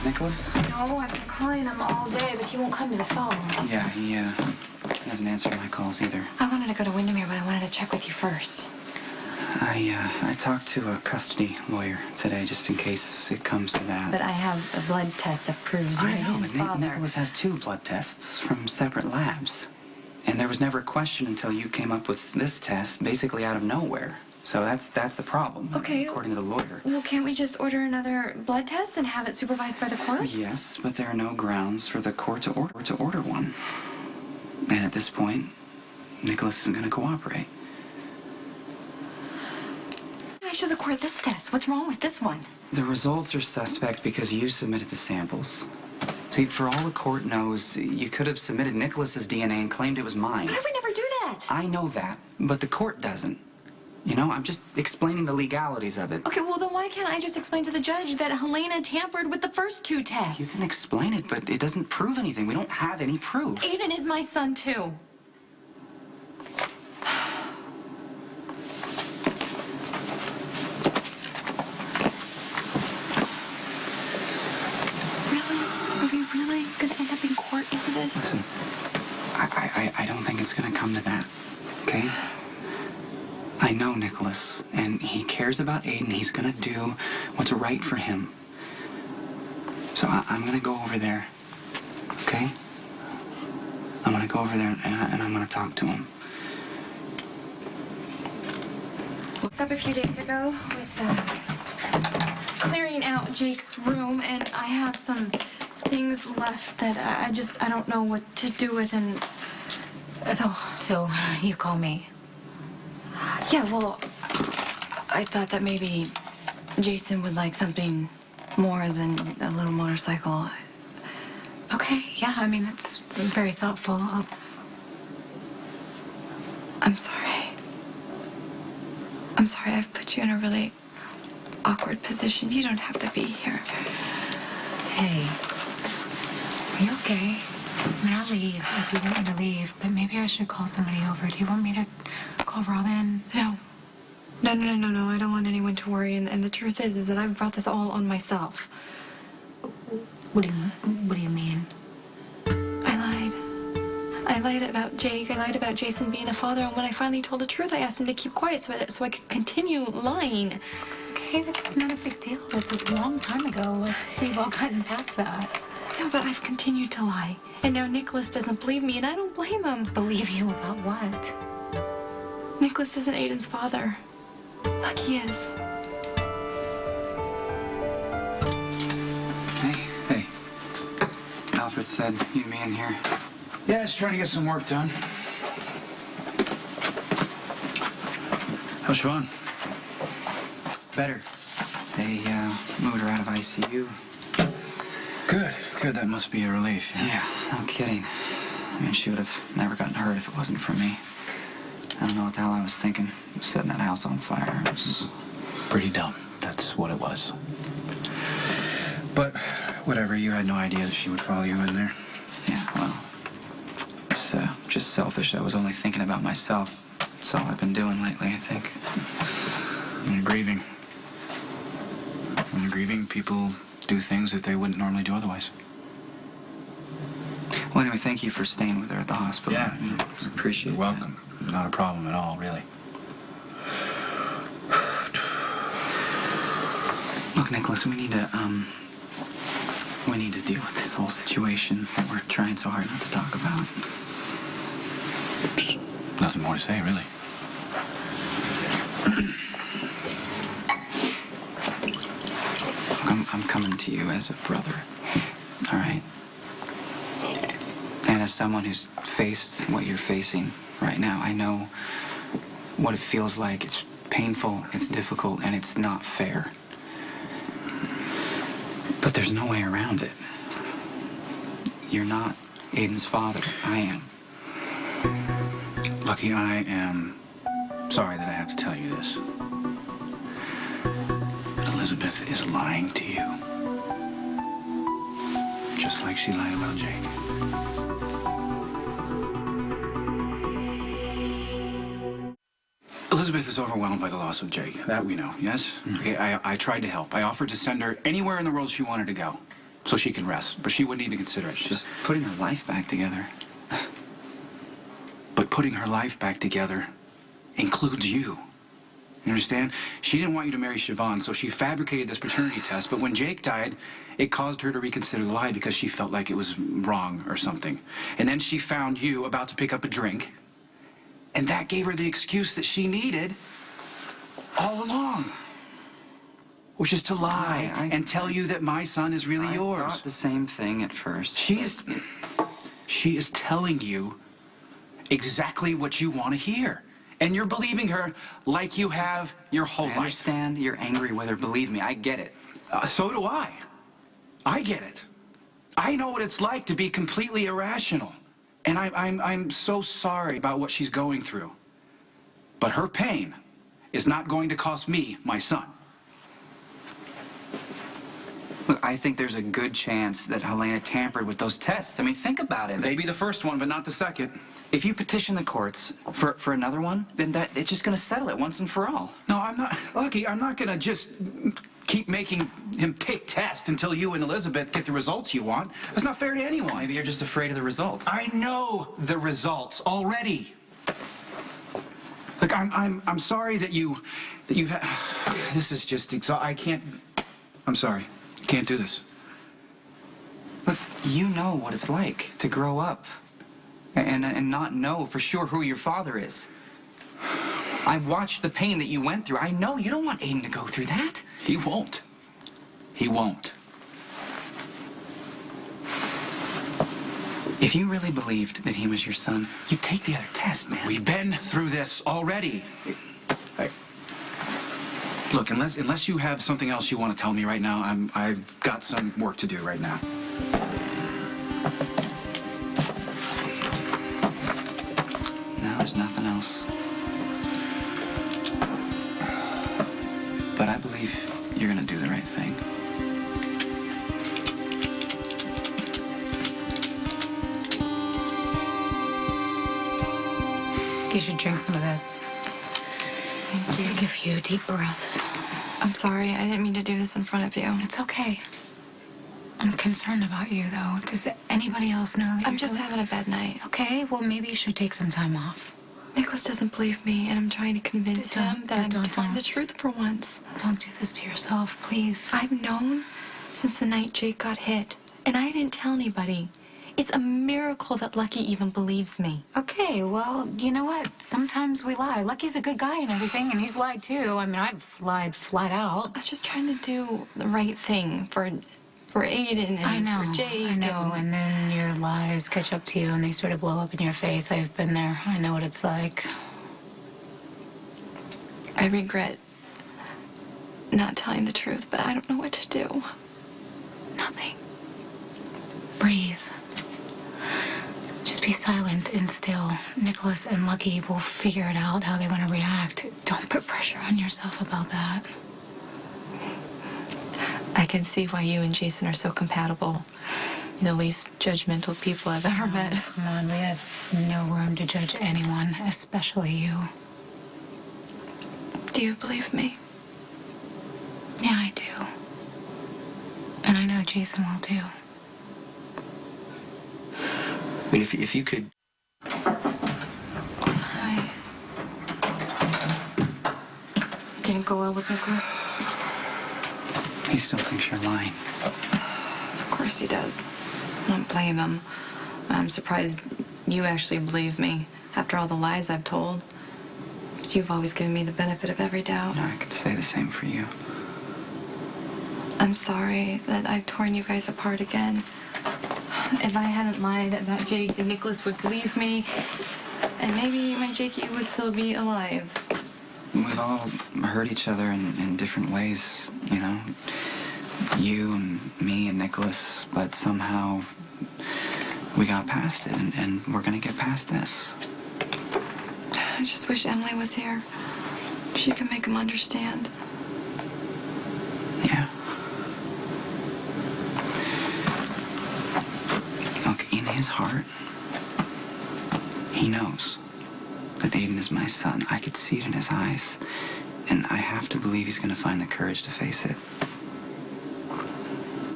Nicholas? No, I've been calling him all day, but he won't come to the phone. Yeah, he hasn't answered my calls either. I wanted to go to Windermere, but I wanted to check with you first. I talked to a custody lawyer today, just in case it comes to that. But I have a blood test that proves you're I know, his but father. Nicholas has 2 blood tests from separate labs. And there was never a question until you came up with this test, basically out of nowhere. So that's the problem, Okay. according to the lawyer. Well, can't we just order another blood test and have it supervised by the courts? Yes, but there are no grounds for the court to order one. And at this point, Nicholas isn't going to cooperate. I show the court this test. What's wrong with this one? The results are suspect because you submitted the samples. See, for all the court knows, you could have submitted Nicholas's DNA and claimed it was mine. But I would never do that. I know that, but the court doesn't. You know, I'm just explaining the legalities of it. Okay, well, then why can't I just explain to the judge that Helena tampered with the first 2 tests? You can explain it, but it doesn't prove anything. We don't have any proof. Aiden is my son, too. Are we really gonna end up in court over this? Listen, I don't think it's gonna come to that, okay? I know Nicholas, and he cares about Aiden. He's gonna do what's right for him. So I'm gonna go over there, okay? I'm gonna go over there, and I'm gonna talk to him. I was up a few days ago with clearing out Jake's room, and I have some things left that I don't know what to do with, and So you call me. yeah, well, I thought that maybe Jason would like something more than a little motorcycle. Okay, yeah, I mean, that's very thoughtful. I'm sorry. I'm sorry I've put you in a really awkward position. You don't have to be here. Hey, are you okay? I mean, I'll leave if you want me to leave, but maybe I should call somebody over. Do you want me to call Robin? No. No. I don't want anyone to worry. And the truth is that I've brought this all on myself. What do you mean? I lied about Jake. I lied about Jason being a father. And when I finally told the truth, I asked him to keep quiet so I could continue lying. Okay, that's not a big deal. That's a long time ago. We've all gotten past that. No, but I've continued to lie. And now Nicholas doesn't believe me, and I don't blame him. Believe you about what? Nicholas isn't Aiden's father. Like he is. Hey. Alfred said you'd be in here. Yeah, just trying to get some work done. How's Siobhan? Better. They moved her out of ICU. Good. That must be a relief. Yeah, no kidding. I mean, she would have never gotten hurt if it wasn't for me. I don't know what the hell I was thinking. Setting that house on fire. It was Pretty dumb. That's what it was. But whatever, you had no idea that she would follow you in there. Yeah, well, it's just selfish. I was only thinking about myself. That's all I've been doing lately, I think. And grieving. When you're grieving, people do things that they wouldn't normally do otherwise. Well, anyway, thank you for staying with her at the hospital. Yeah. I appreciate You're welcome. Not a problem at all, really. Look, Nicholas, we need to deal with this whole situation that we're trying so hard not to talk about. Nothing more to say, really. I'm coming to you as a brother, all right? And as someone who's faced what you're facing right now, I know what it feels like. It's painful, it's difficult, and it's not fair. But there's no way around it. You're not Aiden's father. I am. Lucky, I am sorry that I have to tell you this. Elizabeth is lying to you. Just like she lied about Jake. Elizabeth is overwhelmed by the loss of Jake. That we know, yes? Okay, I tried to help. I offered to send her anywhere in the world she wanted to go. so she can rest. But she wouldn't even consider it. She's putting her life back together. But putting her life back together includes you. You understand? She didn't want you to marry Siobhan, so she fabricated this paternity test. But when Jake died, it caused her to reconsider the lie because she felt like it was wrong or something. And then she found you about to pick up a drink, and that gave her the excuse that she needed all along, which is to lie and tell you that my son is really yours. I thought the same thing at first. She is telling you exactly what you want to hear. And you're believing her like you have your whole life. I understand you're angry with her. Believe me, I get it. So do I. I get it. I know what it's like to be completely irrational. And I'm so sorry about what she's going through. But her pain is not going to cost me my son. Look, I think there's a good chance that Helena tampered with those tests. I mean, think about it. Maybe the first one, but not the second. If you petition the courts for another one, then it's just going to settle it once and for all. No, I'm not. Lucky, I'm not going to just keep making him take tests until you and Elizabeth get the results you want. That's not fair to anyone. Maybe you're just afraid of the results. I know the results already. Look, I'm sorry that you this is just I can't. I'm sorry. I can't do this. Look, you know what it's like to grow up and not know for sure who your father is. I watched the pain that you went through. I know you don't want Aiden to go through that. He won't. He won't. If you really believed that he was your son, you'd take the other test, man. We've been through this already. Look, unless you have something else you want to tell me right now, I've got some work to do right now. No, there's nothing else. But I believe you're gonna do the right thing. You should drink some of this. Thank you. Take a few deep breaths. I'm sorry. I didn't mean to do this in front of you. It's okay. I'm concerned about you, though. Does anybody else know that I'm you're just doing- having a bad night. Okay, well, maybe you should take some time off. Nicholas doesn't believe me, and I'm trying to convince him that I'm telling the truth for once. Don't do this to yourself, please. I've known since the night Jake got hit, and I didn't tell anybody. It's a miracle that Lucky even believes me. Okay, well, you know what? Sometimes we lie. Lucky's a good guy and everything, and he's lied too. I mean, I've lied flat out. I was just trying to do the right thing for Aiden and I know, for Jake. I know, and then your lies catch up to you and they sort of blow up in your face. I've been there. I know what it's like. I regret not telling the truth, but I don't know what to do. Nothing. Breathe. Just be silent and still. Nicholas and Lucky will figure it out how they want to react. Don't put pressure on yourself about that. I can see why you and Jason are so compatible. You're the least judgmental people I've ever met. Come on, we have no room to judge anyone, especially you. Do you believe me? Yeah, I do. And I know Jason will too. But if you could... I didn't go well with Nicholas. He still thinks you're lying. Of course he does. I don't blame him. I'm surprised you actually believe me after all the lies I've told. But you've always given me the benefit of every doubt. No, I could say the same for you. I'm sorry that I've torn you guys apart again. If I hadn't lied about Jake, then Nicholas would believe me, and maybe my Jakey would still be alive. We've all hurt each other in different ways, you know? You and me and Nicholas, but somehow we got past it, and we're gonna get past this. I just wish Emily was here. She could make him understand. Yeah. Look, in his heart, he knows that Aiden is my son. I could see it in his eyes, and I have to believe he's gonna find the courage to face it.